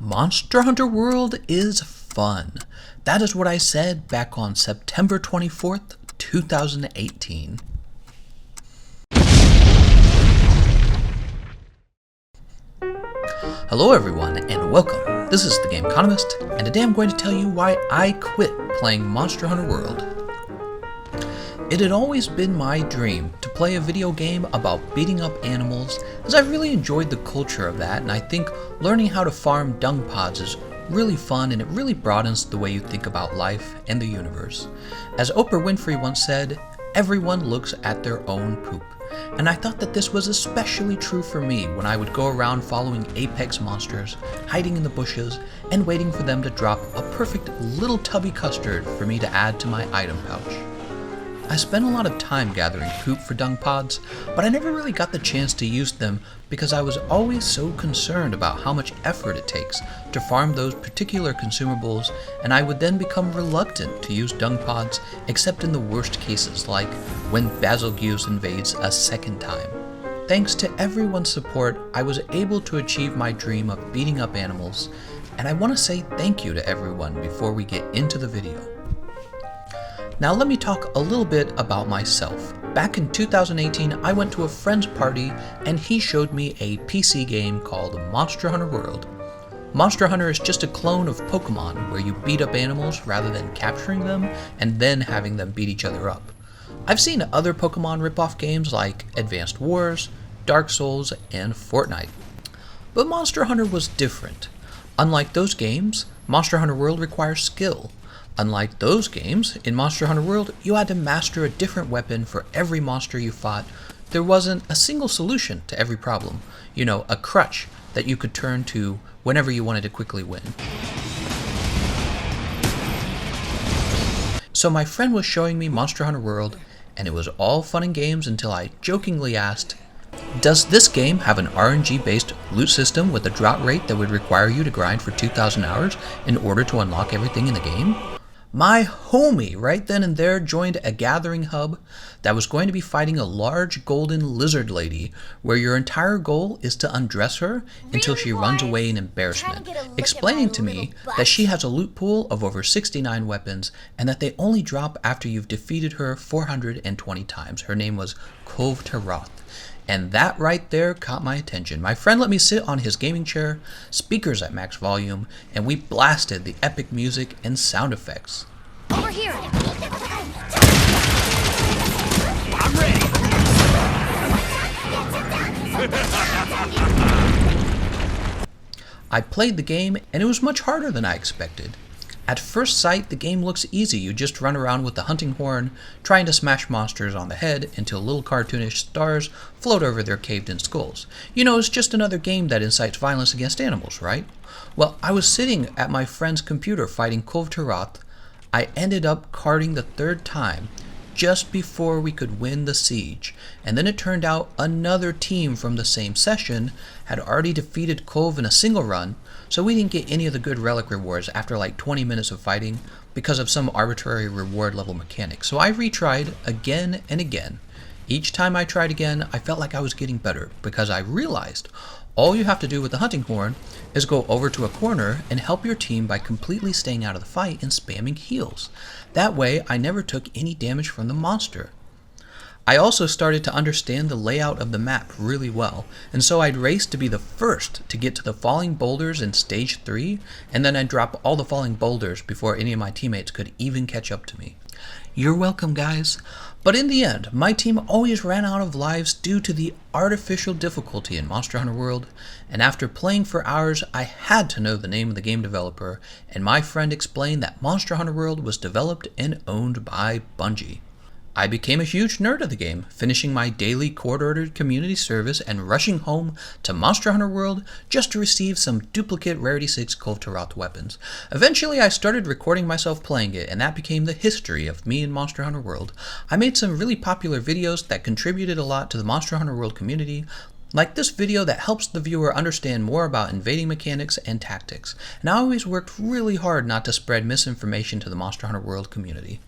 Monster Hunter World is fun. That is what I said back on September 24th, 2018. Hello everyone and welcome. This is Thegameconomist, and today I'm going to tell you why I quit playing Monster Hunter World. It had always been my dream to play a video game about beating up animals, as I really enjoyed the culture of that, and I think learning how to farm dung pods is really fun and it really broadens the way you think about life and the universe. As Oprah Winfrey once said, everyone looks at their own poop. And I thought that this was especially true for me when I would go around following apex monsters, hiding in the bushes, and waiting for them to drop a perfect little tubby custard for me to add to my item pouch. I spent a lot of time gathering poop for dung pods, but I never really got the chance to use them because I was always so concerned about how much effort it takes to farm those particular consumables, and I would then become reluctant to use dung pods except in the worst cases, like when Basilgeuse invades a second time. Thanks to everyone's support, I was able to achieve my dream of beating up animals, and I want to say thank you to everyone before we get into the video. Now let me talk a little bit about myself. Back in 2018, I went to a friend's party and he showed me a PC game called Monster Hunter World. Monster Hunter is just a clone of Pokemon where you beat up animals rather than capturing them and then having them beat each other up. I've seen other Pokemon ripoff games like Advanced Wars, Dark Souls, and Fortnite. But Monster Hunter was different. Unlike those games, Monster Hunter World requires skill. Unlike those games, in Monster Hunter World, you had to master a different weapon for every monster you fought. There wasn't a single solution to every problem. You know, a crutch that you could turn to whenever you wanted to quickly win. So my friend was showing me Monster Hunter World, and it was all fun and games until I jokingly asked, "Does this game have an RNG-based loot system with a drop rate that would require you to grind for 2,000 hours in order to unlock everything in the game?" My homie right then and there joined a gathering hub that was going to be fighting a large golden lizard lady where your entire goal is to undress her until she runs away in embarrassment, explaining to me that she has a loot pool of over 69 weapons and that they only drop after you've defeated her 420 times. Her name was Cove Taroth. And that right there caught my attention. My friend let me sit on his gaming chair, speakers at max volume, and we blasted the epic music and sound effects. Over here! I'm ready! I played the game, and it was much harder than I expected. At first sight, the game looks easy. You just run around with the hunting horn, trying to smash monsters on the head until little cartoonish stars float over their caved-in skulls. You know, it's just another game that incites violence against animals, right? Well, I was sitting at my friend's computer fighting Cove Taroth. I ended up carding the third time, just before we could win the siege, and then it turned out another team from the same session had already defeated Cove in a single run, so we didn't get any of the good relic rewards after like 20 minutes of fighting because of some arbitrary reward level mechanic. So I retried again and again. Each time I tried again, I felt like I was getting better because I realized all you have to do with the hunting horn is go over to a corner and help your team by completely staying out of the fight and spamming heals. That way, I never took any damage from the monster. I also started to understand the layout of the map really well, and so I'd race to be the first to get to the falling boulders in stage 3, and then I'd drop all the falling boulders before any of my teammates could even catch up to me. You're welcome, guys. But in the end, my team always ran out of lives due to the artificial difficulty in Monster Hunter World, and after playing for hours, I had to know the name of the game developer, and my friend explained that Monster Hunter World was developed and owned by Bungie. I became a huge nerd of the game, finishing my daily court-ordered community service and rushing home to Monster Hunter World just to receive some duplicate Rarity 6 Cove Taroth weapons. Eventually, I started recording myself playing it, and that became the history of me in Monster Hunter World. I made some really popular videos that contributed a lot to the Monster Hunter World community, like this video that helps the viewer understand more about invading mechanics and tactics. And I always worked really hard not to spread misinformation to the Monster Hunter World community.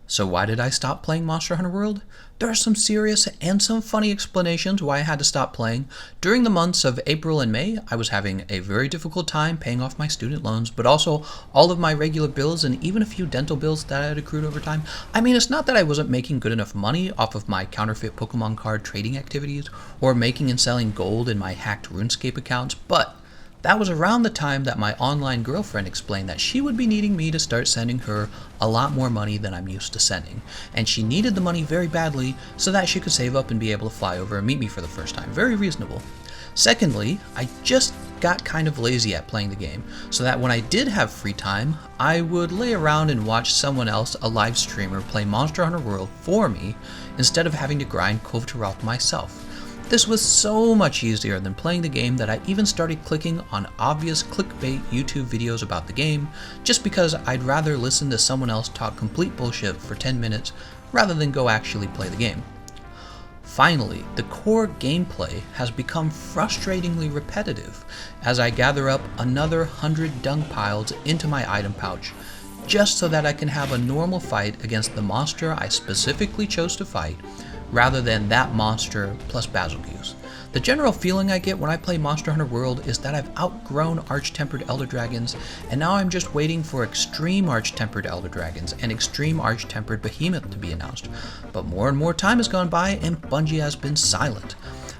So why did I stop playing Monster Hunter World? There are some serious and some funny explanations why I had to stop playing. During the months of April and May, I was having a very difficult time paying off my student loans, but also all of my regular bills and even a few dental bills that I had accrued over time. I mean, it's not that I wasn't making good enough money off of my counterfeit Pokemon card trading activities or making and selling gold in my hacked RuneScape accounts, but that was around the time that my online girlfriend explained that she would be needing me to start sending her a lot more money than I'm used to sending. And she needed the money very badly so that she could save up and be able to fly over and meet me for the first time. Very reasonable. Secondly, I just got kind of lazy at playing the game, so that when I did have free time, I would lay around and watch someone else, a live streamer, play Monster Hunter World for me instead of having to grind Kulturalth myself. This was so much easier than playing the game that I even started clicking on obvious clickbait YouTube videos about the game, just because I'd rather listen to someone else talk complete bullshit for 10 minutes rather than go actually play the game. Finally, the core gameplay has become frustratingly repetitive as I gather up another 100 dung piles into my item pouch, just so that I can have a normal fight against the monster I specifically chose to fight, rather than that monster plus Basilgeuse. The general feeling I get when I play Monster Hunter World is that I've outgrown Arch-Tempered Elder Dragons, and now I'm just waiting for Extreme Arch-Tempered Elder Dragons and Extreme Arch-Tempered Behemoth to be announced. But more and more time has gone by and Bungie has been silent.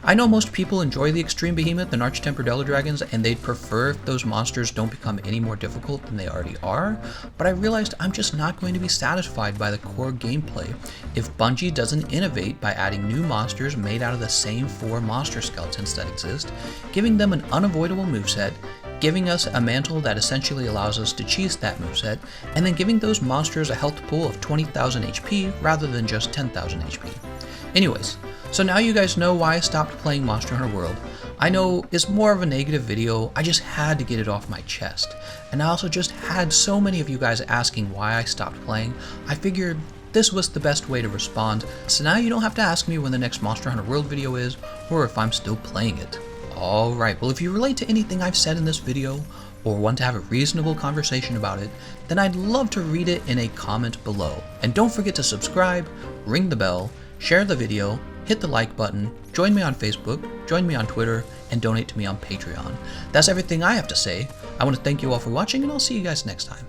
I know most people enjoy the Extreme Behemoth and Arch-Tempered Elder Dragons, and they'd prefer if those monsters don't become any more difficult than they already are, but I realized I'm just not going to be satisfied by the core gameplay if Bungie doesn't innovate by adding new monsters made out of the same 4 monster skeletons that exist, giving them an unavoidable moveset, giving us a mantle that essentially allows us to cheese that moveset, and then giving those monsters a health pool of 20,000 HP rather than just 10,000 HP. Anyways, so now you guys know why I stopped playing Monster Hunter World. I know it's more of a negative video, I just had to get it off my chest. And I also just had so many of you guys asking why I stopped playing, I figured this was the best way to respond, so now you don't have to ask me when the next Monster Hunter World video is, or if I'm still playing it. Alright, well if you relate to anything I've said in this video, or want to have a reasonable conversation about it, then I'd love to read it in a comment below. And don't forget to subscribe, ring the bell, share the video, hit the like button, join me on Facebook, join me on Twitter, and donate to me on Patreon. That's everything I have to say. I want to thank you all for watching, and I'll see you guys next time.